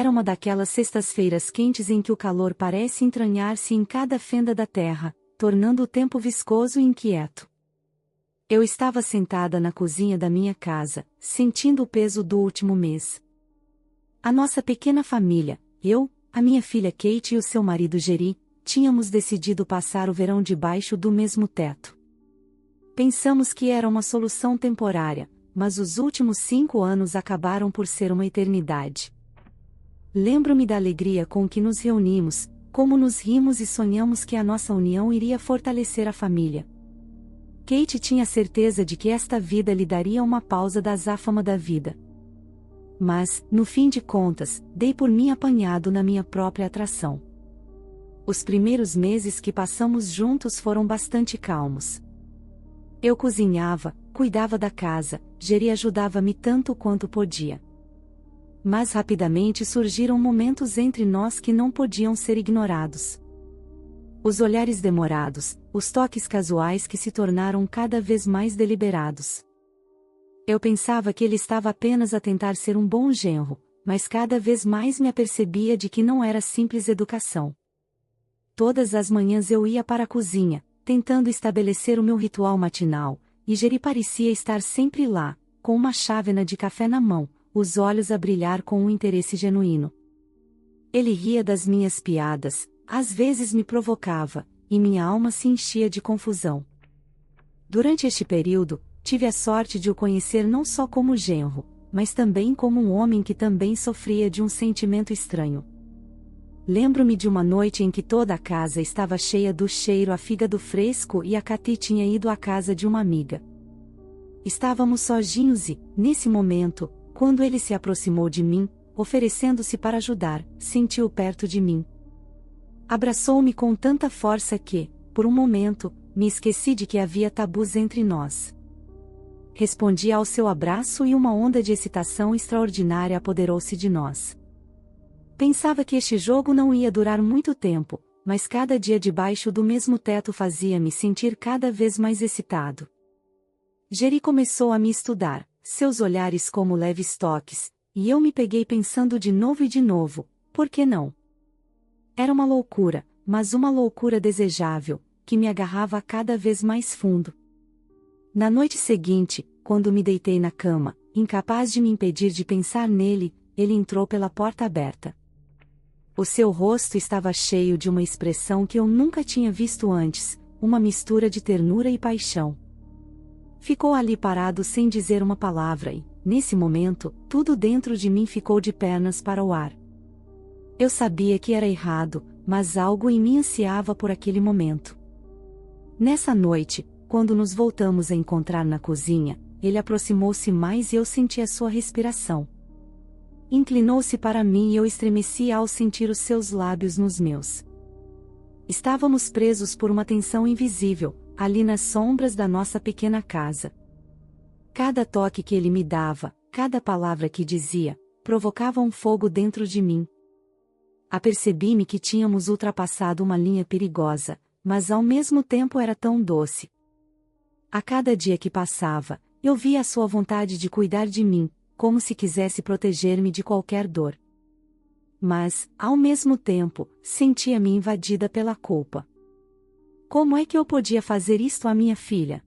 Era uma daquelas sextas-feiras quentes em que o calor parece entranhar-se em cada fenda da terra, tornando o tempo viscoso e inquieto. Eu estava sentada na cozinha da minha casa, sentindo o peso do último mês. A nossa pequena família, eu, a minha filha Kate e o seu marido Jerry, tínhamos decidido passar o verão debaixo do mesmo teto. Pensamos que era uma solução temporária, mas os últimos 5 anos acabaram por ser uma eternidade. Lembro-me da alegria com que nos reunimos, como nos rimos e sonhamos que a nossa união iria fortalecer a família. Kate tinha certeza de que esta vida lhe daria uma pausa da azáfama da vida. Mas, no fim de contas, dei por mim apanhado na minha própria atração. Os primeiros meses que passamos juntos foram bastante calmos. Eu cozinhava, cuidava da casa, Jerry ajudava-me tanto quanto podia. Mas rapidamente surgiram momentos entre nós que não podiam ser ignorados. Os olhares demorados, os toques casuais que se tornaram cada vez mais deliberados. Eu pensava que ele estava apenas a tentar ser um bom genro, mas cada vez mais me apercebia de que não era simples educação. Todas as manhãs eu ia para a cozinha, tentando estabelecer o meu ritual matinal, e Jerry parecia estar sempre lá, com uma chávena de café na mão, os olhos a brilhar com um interesse genuíno. Ele ria das minhas piadas, às vezes me provocava, e minha alma se enchia de confusão. Durante este período, tive a sorte de o conhecer não só como genro, mas também como um homem que também sofria de um sentimento estranho. Lembro-me de uma noite em que toda a casa estava cheia do cheiro a fígado fresco e a Cathy tinha ido à casa de uma amiga. Estávamos sozinhos e, nesse momento, quando ele se aproximou de mim, oferecendo-se para ajudar, senti-o perto de mim. Abraçou-me com tanta força que, por um momento, me esqueci de que havia tabus entre nós. Respondi ao seu abraço e uma onda de excitação extraordinária apoderou-se de nós. Pensava que este jogo não ia durar muito tempo, mas cada dia debaixo do mesmo teto fazia-me sentir cada vez mais excitado. Jerry começou a me estudar, seus olhares como leves toques, e eu me peguei pensando de novo, por que não? Era uma loucura, mas uma loucura desejável, que me agarrava cada vez mais fundo. Na noite seguinte, quando me deitei na cama, incapaz de me impedir de pensar nele, ele entrou pela porta aberta. O seu rosto estava cheio de uma expressão que eu nunca tinha visto antes, uma mistura de ternura e paixão. Ficou ali parado sem dizer uma palavra e, nesse momento, tudo dentro de mim ficou de pernas para o ar. Eu sabia que era errado, mas algo em mim ansiava por aquele momento. Nessa noite, quando nos voltamos a encontrar na cozinha, ele aproximou-se mais e eu senti a sua respiração. Inclinou-se para mim e eu estremeci ao sentir os seus lábios nos meus. Estávamos presos por uma tensão invisível, ali nas sombras da nossa pequena casa. Cada toque que ele me dava, cada palavra que dizia, provocava um fogo dentro de mim. Apercebi-me que tínhamos ultrapassado uma linha perigosa, mas ao mesmo tempo era tão doce. A cada dia que passava, eu via a sua vontade de cuidar de mim, como se quisesse proteger-me de qualquer dor. Mas, ao mesmo tempo, sentia-me invadida pela culpa. Como é que eu podia fazer isto à minha filha?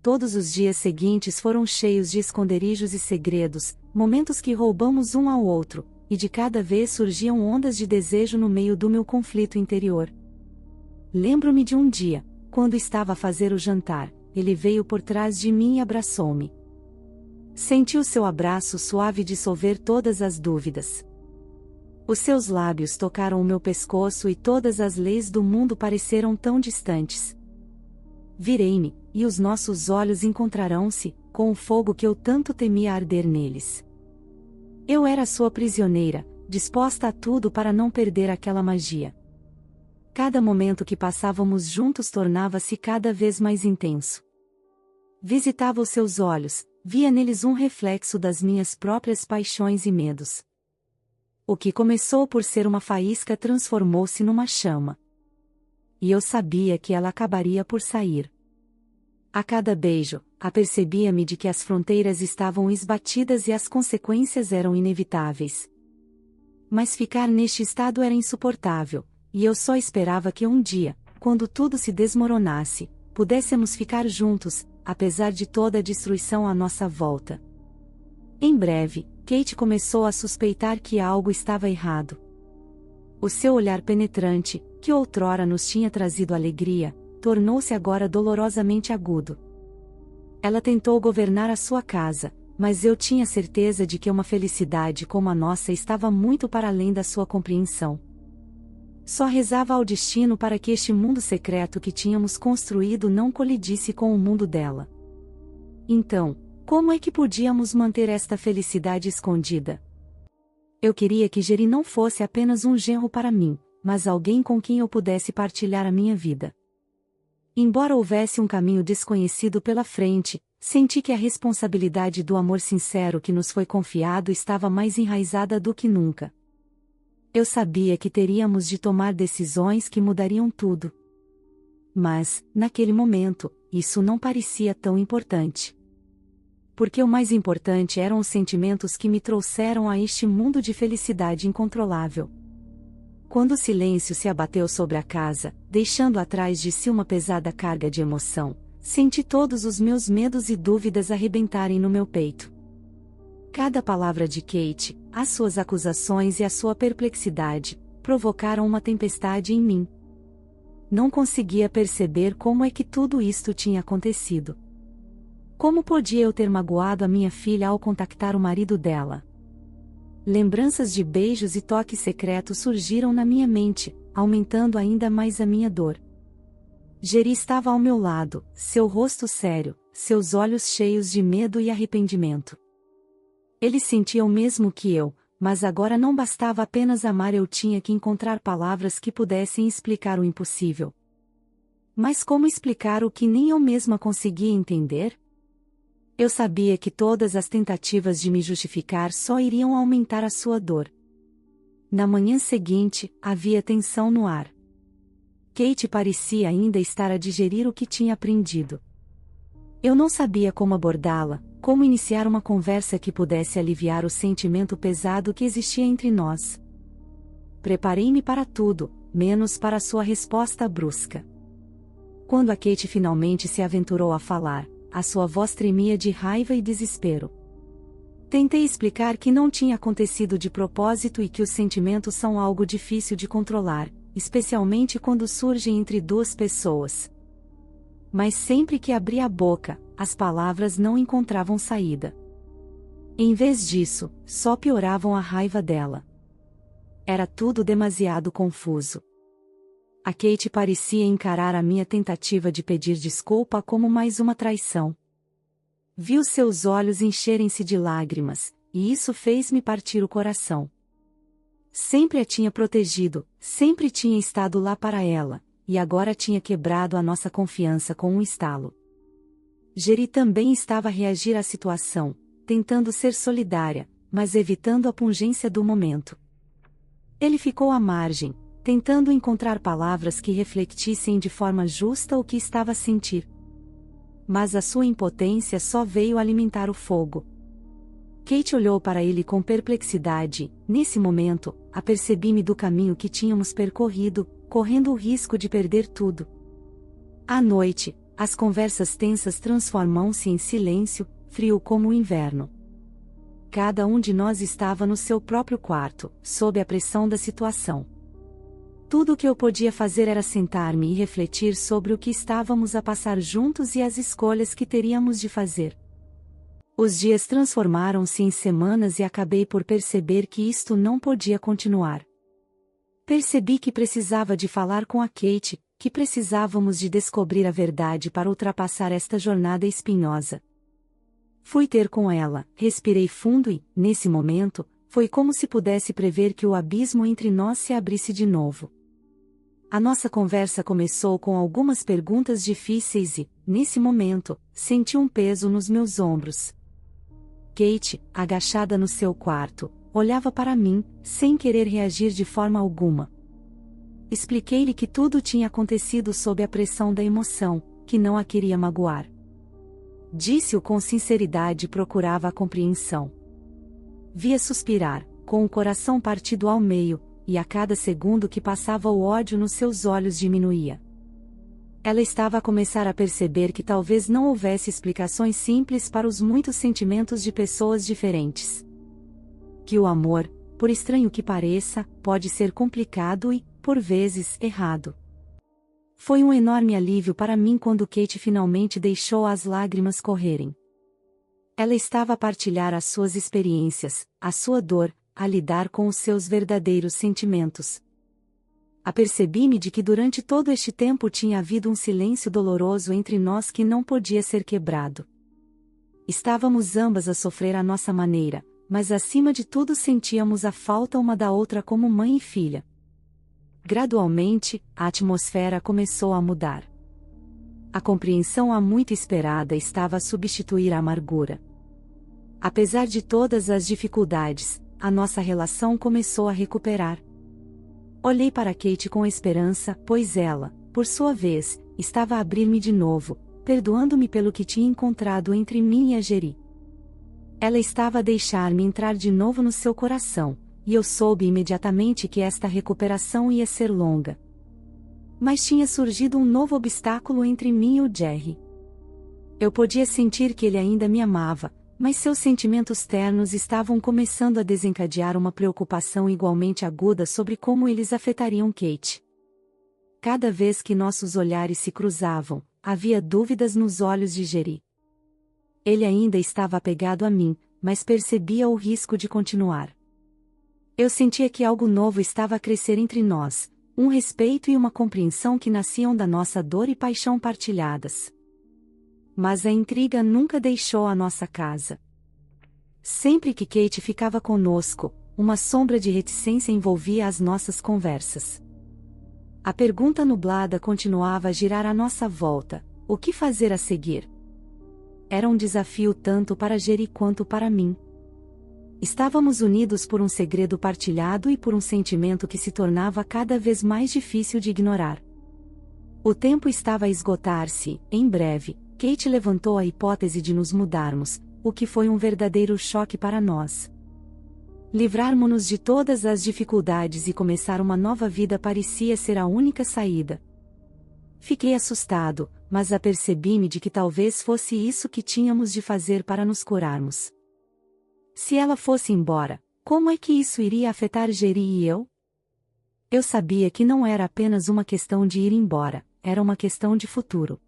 Todos os dias seguintes foram cheios de esconderijos e segredos, momentos que roubamos um ao outro, e de cada vez surgiam ondas de desejo no meio do meu conflito interior. Lembro-me de um dia, quando estava a fazer o jantar, ele veio por trás de mim e abraçou-me. Senti o seu abraço suave dissolver todas as dúvidas. Os seus lábios tocaram o meu pescoço e todas as leis do mundo pareceram tão distantes. Virei-me, e os nossos olhos encontrarão-se, com o fogo que eu tanto temia arder neles. Eu era sua prisioneira, disposta a tudo para não perder aquela magia. Cada momento que passávamos juntos tornava-se cada vez mais intenso. Visitava os seus olhos, via neles um reflexo das minhas próprias paixões e medos. O que começou por ser uma faísca transformou-se numa chama. E eu sabia que ela acabaria por sair. A cada beijo, apercebia-me de que as fronteiras estavam esbatidas e as consequências eram inevitáveis. Mas ficar neste estado era insuportável, e eu só esperava que um dia, quando tudo se desmoronasse, pudéssemos ficar juntos, apesar de toda a destruição à nossa volta. Em breve, Kate começou a suspeitar que algo estava errado. O seu olhar penetrante, que outrora nos tinha trazido alegria, tornou-se agora dolorosamente agudo. Ela tentou governar a sua casa, mas eu tinha certeza de que uma felicidade como a nossa estava muito para além da sua compreensão. Só rezava ao destino para que este mundo secreto que tínhamos construído não colidisse com o mundo dela. Então, como é que podíamos manter esta felicidade escondida? Eu queria que Jerry não fosse apenas um genro para mim, mas alguém com quem eu pudesse partilhar a minha vida. Embora houvesse um caminho desconhecido pela frente, senti que a responsabilidade do amor sincero que nos foi confiado estava mais enraizada do que nunca. Eu sabia que teríamos de tomar decisões que mudariam tudo. Mas, naquele momento, isso não parecia tão importante. Porque o mais importante eram os sentimentos que me trouxeram a este mundo de felicidade incontrolável. Quando o silêncio se abateu sobre a casa, deixando atrás de si uma pesada carga de emoção, senti todos os meus medos e dúvidas arrebentarem no meu peito. Cada palavra de Kate, as suas acusações e a sua perplexidade, provocaram uma tempestade em mim. Não conseguia perceber como é que tudo isto tinha acontecido. Como podia eu ter magoado a minha filha ao contactar o marido dela? Lembranças de beijos e toques secretos surgiram na minha mente, aumentando ainda mais a minha dor. Jerry estava ao meu lado, seu rosto sério, seus olhos cheios de medo e arrependimento. Ele sentia o mesmo que eu, mas agora não bastava apenas amar, eu tinha que encontrar palavras que pudessem explicar o impossível. Mas como explicar o que nem eu mesma conseguia entender? Eu sabia que todas as tentativas de me justificar só iriam aumentar a sua dor. Na manhã seguinte, havia tensão no ar. Kate parecia ainda estar a digerir o que tinha aprendido. Eu não sabia como abordá-la, como iniciar uma conversa que pudesse aliviar o sentimento pesado que existia entre nós. Preparei-me para tudo, menos para sua resposta brusca. Quando a Kate finalmente se aventurou a falar, a sua voz tremia de raiva e desespero. Tentei explicar que não tinha acontecido de propósito e que os sentimentos são algo difícil de controlar, especialmente quando surgem entre duas pessoas. Mas sempre que abria a boca, as palavras não encontravam saída. Em vez disso, só pioravam a raiva dela. Era tudo demasiado confuso. A Kate parecia encarar a minha tentativa de pedir desculpa como mais uma traição. Vi os seus olhos encherem-se de lágrimas, e isso fez-me partir o coração. Sempre a tinha protegido, sempre tinha estado lá para ela, e agora tinha quebrado a nossa confiança com um estalo. Jerry também estava a reagir à situação, tentando ser solidária, mas evitando a pungência do momento. Ele ficou à margem, tentando encontrar palavras que refletissem de forma justa o que estava a sentir. Mas a sua impotência só veio alimentar o fogo. Kate olhou para ele com perplexidade. Nesse momento, apercebi-me do caminho que tínhamos percorrido, correndo o risco de perder tudo. À noite, as conversas tensas transformam-se em silêncio, frio como o inverno. Cada um de nós estava no seu próprio quarto, sob a pressão da situação. Tudo o que eu podia fazer era sentar-me e refletir sobre o que estávamos a passar juntos e as escolhas que teríamos de fazer. Os dias transformaram-se em semanas e acabei por perceber que isto não podia continuar. Percebi que precisava de falar com a Kate, que precisávamos de descobrir a verdade para ultrapassar esta jornada espinhosa. Fui ter com ela, respirei fundo e, nesse momento, foi como se pudesse prever que o abismo entre nós se abrisse de novo. A nossa conversa começou com algumas perguntas difíceis e, nesse momento, senti um peso nos meus ombros. Kate, agachada no seu quarto, olhava para mim, sem querer reagir de forma alguma. Expliquei-lhe que tudo tinha acontecido sob a pressão da emoção, que não a queria magoar. Disse-o com sinceridade e procurava a compreensão. Via suspirar, com o coração partido ao meio, e a cada segundo que passava o ódio nos seus olhos diminuía. Ela estava a começar a perceber que talvez não houvesse explicações simples para os muitos sentimentos de pessoas diferentes. Que o amor, por estranho que pareça, pode ser complicado e, por vezes, errado. Foi um enorme alívio para mim quando Kate finalmente deixou as lágrimas correrem. Ela estava a partilhar as suas experiências, a sua dor, a lidar com os seus verdadeiros sentimentos. Apercebi-me de que durante todo este tempo tinha havido um silêncio doloroso entre nós que não podia ser quebrado. Estávamos ambas a sofrer à nossa maneira, mas acima de tudo sentíamos a falta uma da outra como mãe e filha. Gradualmente, a atmosfera começou a mudar. A compreensão há muito esperada estava a substituir a amargura. Apesar de todas as dificuldades, a nossa relação começou a recuperar. Olhei para Kate com esperança, pois ela, por sua vez, estava a abrir-me de novo, perdoando-me pelo que tinha encontrado entre mim e a Geri. Ela estava a deixar-me entrar de novo no seu coração, e eu soube imediatamente que esta recuperação ia ser longa. Mas tinha surgido um novo obstáculo entre mim e o Jerry. Eu podia sentir que ele ainda me amava, mas seus sentimentos ternos estavam começando a desencadear uma preocupação igualmente aguda sobre como eles afetariam Kate. Cada vez que nossos olhares se cruzavam, havia dúvidas nos olhos de Geri. Ele ainda estava apegado a mim, mas percebia o risco de continuar. Eu sentia que algo novo estava a crescer entre nós, um respeito e uma compreensão que nasciam da nossa dor e paixão partilhadas. Mas a intriga nunca deixou a nossa casa. Sempre que Kate ficava conosco, uma sombra de reticência envolvia as nossas conversas. A pergunta nublada continuava a girar à nossa volta: o que fazer a seguir? Era um desafio tanto para Geri quanto para mim. Estávamos unidos por um segredo partilhado e por um sentimento que se tornava cada vez mais difícil de ignorar. O tempo estava a esgotar-se. Em breve, Kate levantou a hipótese de nos mudarmos, o que foi um verdadeiro choque para nós. Livrarmos-nos de todas as dificuldades e começar uma nova vida parecia ser a única saída. Fiquei assustado, mas apercebi-me de que talvez fosse isso que tínhamos de fazer para nos curarmos. Se ela fosse embora, como é que isso iria afetar Geri e eu? Eu sabia que não era apenas uma questão de ir embora, era uma questão de futuro.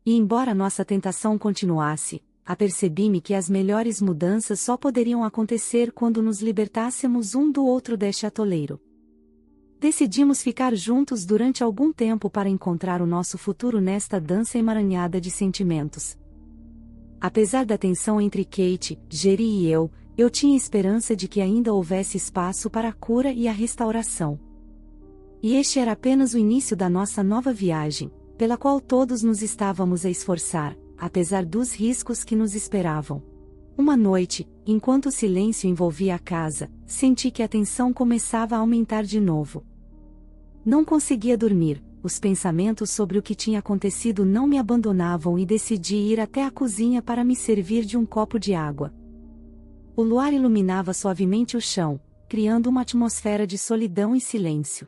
E embora nossa tentação continuasse, apercebi-me que as melhores mudanças só poderiam acontecer quando nos libertássemos um do outro deste atoleiro. Decidimos ficar juntos durante algum tempo para encontrar o nosso futuro nesta dança emaranhada de sentimentos. Apesar da tensão entre Kate, Geri e eu tinha esperança de que ainda houvesse espaço para a cura e a restauração. E este era apenas o início da nossa nova viagem, pela qual todos nos estávamos a esforçar, apesar dos riscos que nos esperavam. Uma noite, enquanto o silêncio envolvia a casa, senti que a tensão começava a aumentar de novo. Não conseguia dormir, os pensamentos sobre o que tinha acontecido não me abandonavam e decidi ir até a cozinha para me servir de um copo de água. O luar iluminava suavemente o chão, criando uma atmosfera de solidão e silêncio.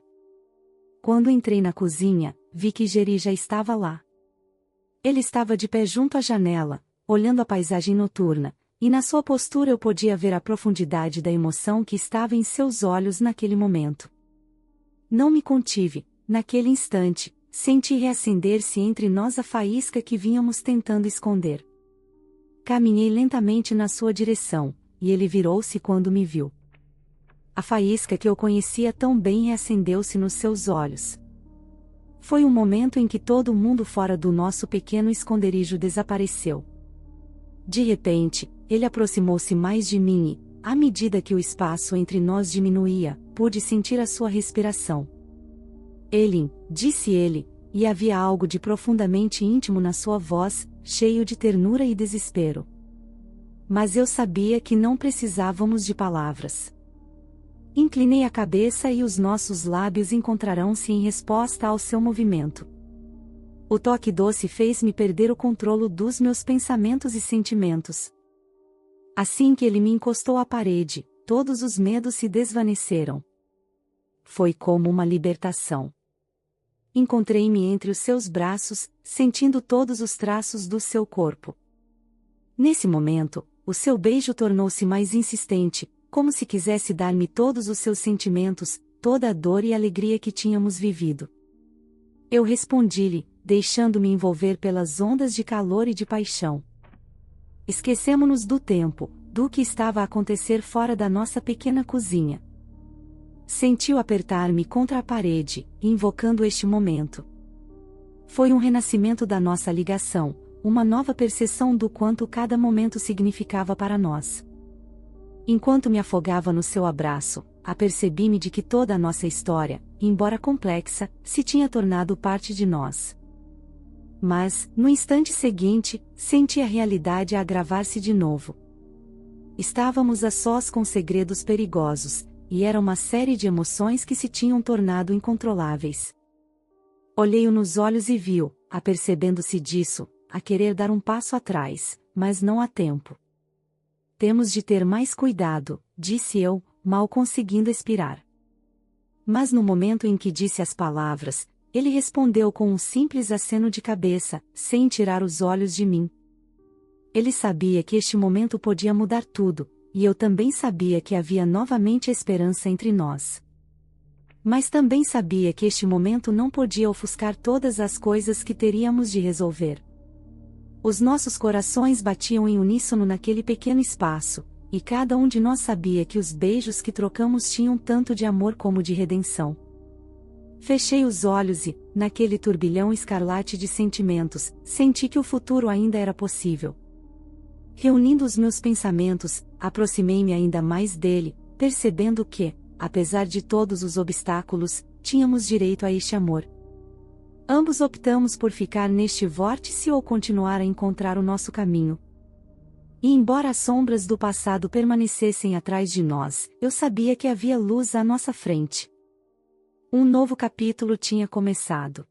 Quando entrei na cozinha, vi que Geri já estava lá. Ele estava de pé junto à janela, olhando a paisagem noturna, e na sua postura eu podia ver a profundidade da emoção que estava em seus olhos naquele momento. Não me contive. Naquele instante, senti reacender-se entre nós a faísca que vínhamos tentando esconder. Caminhei lentamente na sua direção, e ele virou-se quando me viu. A faísca que eu conhecia tão bem reacendeu-se nos seus olhos. Foi um momento em que todo mundo fora do nosso pequeno esconderijo desapareceu. De repente, ele aproximou-se mais de mim e, à medida que o espaço entre nós diminuía, pude sentir a sua respiração. Elin, disse ele, e havia algo de profundamente íntimo na sua voz, cheio de ternura e desespero. Mas eu sabia que não precisávamos de palavras. Inclinei a cabeça e os nossos lábios encontrarão-se em resposta ao seu movimento. O toque doce fez-me perder o controle dos meus pensamentos e sentimentos. Assim que ele me encostou à parede, todos os medos se desvaneceram. Foi como uma libertação. Encontrei-me entre os seus braços, sentindo todos os traços do seu corpo. Nesse momento, o seu beijo tornou-se mais insistente, como se quisesse dar-me todos os seus sentimentos, toda a dor e alegria que tínhamos vivido. Eu respondi-lhe, deixando-me envolver pelas ondas de calor e de paixão. Esquecemo-nos do tempo, do que estava a acontecer fora da nossa pequena cozinha. Sentiu apertar-me contra a parede, invocando este momento. Foi um renascimento da nossa ligação, uma nova percepção do quanto cada momento significava para nós. Enquanto me afogava no seu abraço, apercebi-me de que toda a nossa história, embora complexa, se tinha tornado parte de nós. Mas, no instante seguinte, senti a realidade agravar-se de novo. Estávamos a sós com segredos perigosos, e era uma série de emoções que se tinham tornado incontroláveis. Olhei-o nos olhos e viu, apercebendo-se disso, a querer dar um passo atrás, mas não há tempo. Temos de ter mais cuidado, disse eu, mal conseguindo expirar. Mas no momento em que disse as palavras, ele respondeu com um simples aceno de cabeça, sem tirar os olhos de mim. Ele sabia que este momento podia mudar tudo, e eu também sabia que havia novamente esperança entre nós. Mas também sabia que este momento não podia ofuscar todas as coisas que teríamos de resolver. Os nossos corações batiam em uníssono naquele pequeno espaço, e cada um de nós sabia que os beijos que trocamos tinham tanto de amor como de redenção. Fechei os olhos e, naquele turbilhão escarlate de sentimentos, senti que o futuro ainda era possível. Reunindo os meus pensamentos, aproximei-me ainda mais dele, percebendo que, apesar de todos os obstáculos, tínhamos direito a este amor. Ambos optamos por ficar neste vórtice ou continuar a encontrar o nosso caminho. E embora as sombras do passado permanecessem atrás de nós, eu sabia que havia luz à nossa frente. Um novo capítulo tinha começado.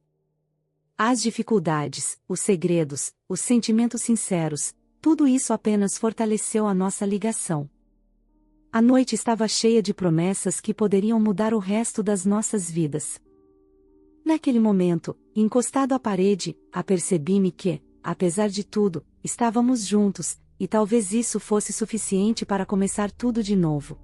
As dificuldades, os segredos, os sentimentos sinceros, tudo isso apenas fortaleceu a nossa ligação. A noite estava cheia de promessas que poderiam mudar o resto das nossas vidas. Naquele momento, encostado à parede, apercebi-me que, apesar de tudo, estávamos juntos, e talvez isso fosse suficiente para começar tudo de novo.